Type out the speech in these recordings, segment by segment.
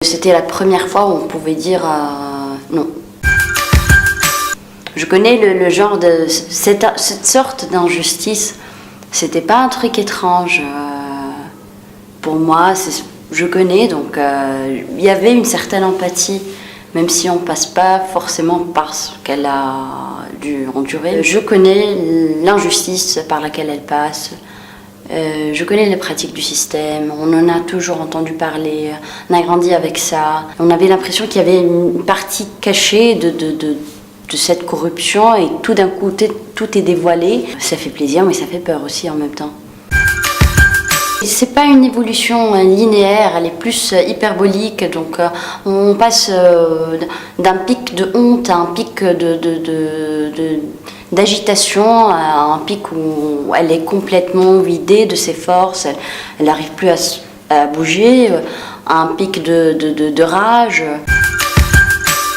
C'était la première fois où on pouvait dire non. Je connais le genre de cette sorte d'injustice. C'était pas un truc étrange pour moi. Je connais, donc il y avait une certaine empathie, même si on passe pas forcément par ce qu'elle a dû endurer. Je connais l'injustice par laquelle elle passe. Je connais les pratiques du système, on en a toujours entendu parler, on a grandi avec ça. On avait l'impression qu'il y avait une partie cachée de cette corruption et tout d'un coup tout est dévoilé. Ça fait plaisir mais ça fait peur aussi en même temps. C'est pas une évolution linéaire, elle est plus hyperbolique, donc on passe d'un pic de honte à un pic d'agitation, à un pic où elle est complètement vidée de ses forces, elle n'arrive plus à bouger, à un pic de rage.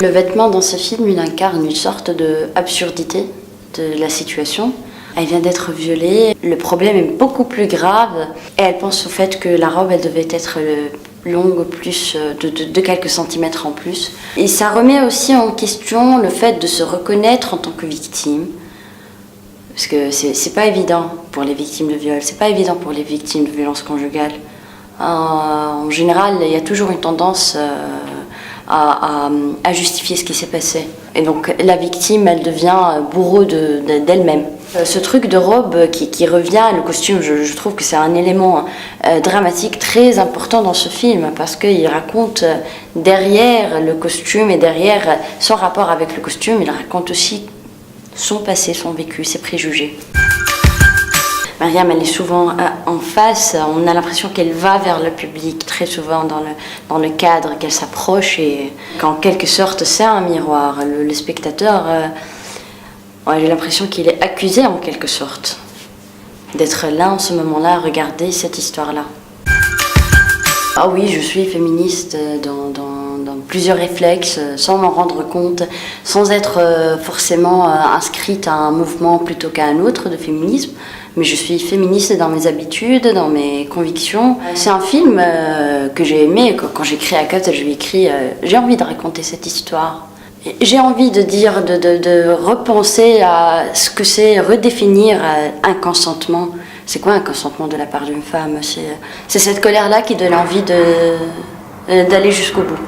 Le vêtement dans ce film, il incarne une sorte d'absurdité de la situation. Elle vient d'être violée, le problème est beaucoup plus grave et elle pense au fait que la robe elle devait être longue plus de quelques centimètres en plus. Et ça remet aussi en question le fait de se reconnaître en tant que victime. Parce que c'est pas évident pour les victimes de viol, c'est pas évident pour les victimes de violences conjugales. En général, il y a toujours une tendance à justifier ce qui s'est passé. Et donc la victime, elle devient bourreau d'elle-même. Ce truc de robe qui revient, le costume, je trouve que c'est un élément dramatique très important dans ce film parce qu'il raconte derrière le costume et derrière son rapport avec le costume, il raconte aussi son passé, son vécu, ses préjugés. Mariam, elle est souvent en face, on a l'impression qu'elle va vers le public, très souvent dans le cadre, qu'elle s'approche et qu'en quelque sorte c'est un miroir. Le spectateur, j'ai l'impression qu'il est accusé en quelque sorte d'être là en ce moment-là à regarder cette histoire-là. Ah oui, je suis féministe dans plusieurs réflexes, sans m'en rendre compte, sans être forcément inscrite à un mouvement plutôt qu'à un autre de féminisme. Mais je suis féministe dans mes habitudes, dans mes convictions. C'est un film que j'ai aimé. Quand j'écris à Cut, je lui écris j'ai envie de raconter cette histoire. J'ai envie de dire, de repenser à ce que c'est redéfinir un consentement. C'est quoi un consentement de la part d'une femme? C'est cette colère-là qui donne envie d'aller jusqu'au bout.